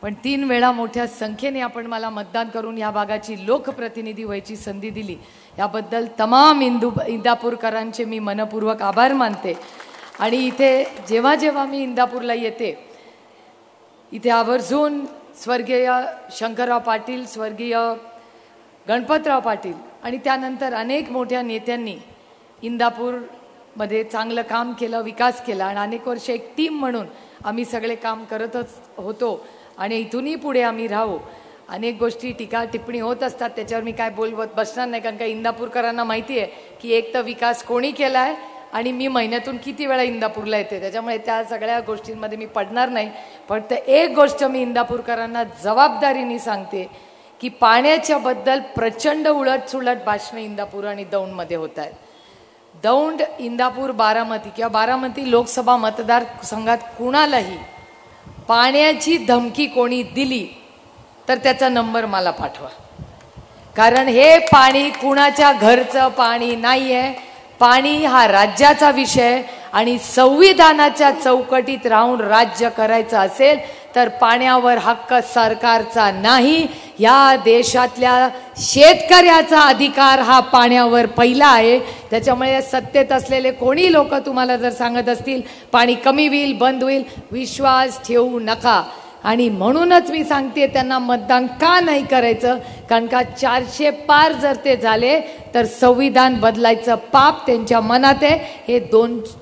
पण 3 वेळा मोठ्या संख्येने आपण मला मतदान करून या भागाची लोकप्रतिनिधी व्हायची संधी दिली, याबद्दल तमाम इंदापूरकरांचे मी मनपूर्वक आभार मानते। आणि इथे जेव्हा जेव्हा मी इंदापूरला येते, इथे आवर्जून स्वर्गीय शंकरराव पाटील, स्वर्गीय गणपतराव पाटील आणि त्यानंतर अनेक मोठ्या नेत्यांनी इंदापूरमध्ये चांगलं काम केलं, विकास केला आणि अनेक वर्ष एक टीम म्हणून आम्ही सगळे काम करतच होतो आणि इथूनही पुढे आम्ही राहू। अनेक गोष्टी टीका टिप्पणी होत असतात, त्याच्यावर मी काय बोलवत बसणार नाही, कारण का इंदापूरकरांना माहिती आहे की एक तर विकास कोणी केला आहे आणि मी महिन्यातून किती वेळा इंदापूरला येते, त्याच्यामुळे त्या सगळ्या गोष्टींमध्ये मी पडणार नाही। पण ते एक गोष्ट मी इंदापूरकरांना जबाबदारीने सांगते की पाण्याच्या बद्दल प्रचंड उलटसुलट भाषणे इंदापूर आणि दौंडमध्ये होत आहेत। दौंड, इंदापूर, बारामती किंवा बारामती लोकसभा मतदारसंघात कुणालाही पाण्याची धमकी कोणी दिली तर त्याचा नंबर मला पाठवा, कारण हे पाणी कुणाच्या घरचं पाणी नाही आहे। पाणी हा राज्याचा विषय आणि संविधानाच्या चौकटीत राहून राज्य करायचं असेल तर पाण्यावर हक्क सरकारचा नाही, या देशातल्या शेतकऱ्याचा अधिकार हा पाण्यावर पहिला आहे। त्याच्यामुळे सत्तेत असलेले कोणी लोक तुम्हाला जर सांगत असतील पाणी कमी होईल, बंद होईल, विश्वास ठेवू नका। आणि म्हणूनच मी सांगते त्यांना मतदान का नाही करायचं, कारण का 400 पार जर ते झाले तर संविधान बदलायचं पाप त्यांच्या मनात आहे। हे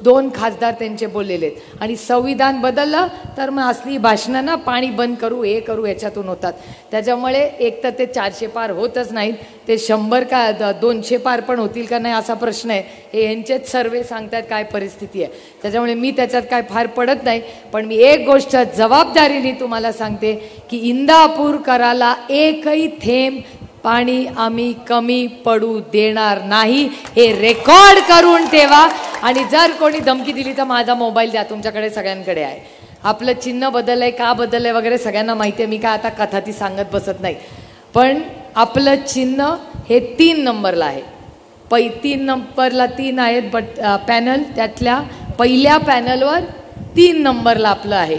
दोन खासदार त्यांचे बोललेले आहेत आणि संविधान बदललं तर मग असली भाषणं ना पाणी बंद करू, हे करू, याच्यातून होतात। त्याच्यामुळे एक तर ते 400 पार होतच नाहीत, ते 100 का 200 पार पण होतील का नाही असा प्रश्न आहे। हे यांचेच सर्वे सांगतात काय परिस्थिती आहे, त्याच्यामुळे मी त्याच्यात काय फार पडत नाही। पण मी एक गोष्ट जबाबदारीने तुम्हाला सांगते की इंदापूरकराला एकही थेंब पाणी आम्ही कमी पडू देणार नाही, हे रेकॉर्ड करून ठेवा। आणि जर कोणी धमकी दिली तर माझा मोबाईल द्या, तुमच्याकडे सगळ्यांकडे आहे। आपलं चिन्ह बदललंय, का बदललंय वगैरे सगळ्यांना माहिती आहे, मी काय आता कथा ती सांगत बसत नाही। पण आपलं चिन्ह हे 3 नंबरला आहे, 3 नंबरला 3 आहेत पॅनल, त्यातल्या पहिल्या पॅनलवर 3 नंबरला आपलं आहे।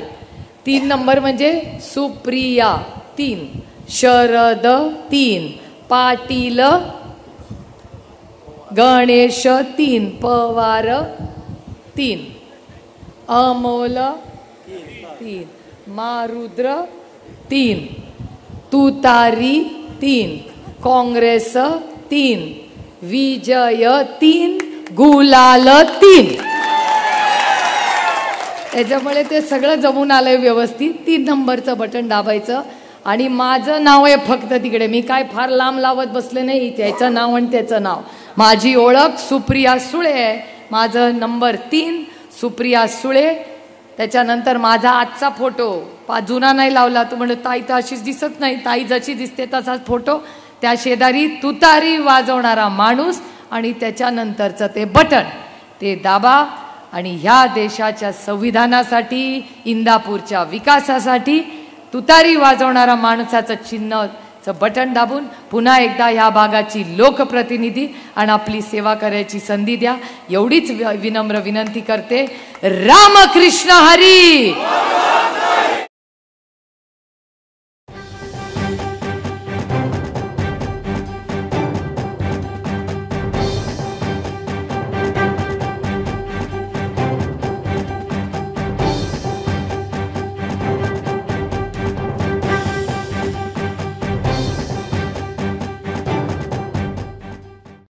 3 नंबर म्हणजे सुप्रिया 3, शरद 3, पाटील गणेश 3, पवार 3, अमोल 3, मारुद्र 3, तुतारी 3, काँग्रेस 3, विजय 3, गुलाल 3। त्याच्यामुळे ते सगळं जमून आलंय व्यवस्थित। 3 नंबरचं बटन दाबायचं आणि माझं नाव आहे फक्त तिकडे, मी काय फार लांब लावत बसले नाही, त्याचं नाव आणि त्याचं नाव, माझी ओळख सुप्रिया सुळे आहे, माझं नंबर 3 सुप्रिया सुळे। त्याच्यानंतर माझा आजचा फोटो जुना नाही लावला, तू म्हणजे ताई तर अशीच दिसत नाही, ताई जशी दिसते तसाच फोटो, त्या शेजारी तुतारी वाजवणारा माणूस आणि त्याच्यानंतरचं ते बटन ते दाबा आणि ह्या देशाच्या संविधानासाठी, इंदापूरच्या विकासासाठी तुतारी वाजवणारा माणसाचं चिन्हचं बटन दाबून पुन्हा एकदा ह्या भागाची लोकप्रतिनिधी आणि आपली सेवा करायची संधी द्या, एवढीच विनम्र विनंती करते। रामकृष्ण हरी।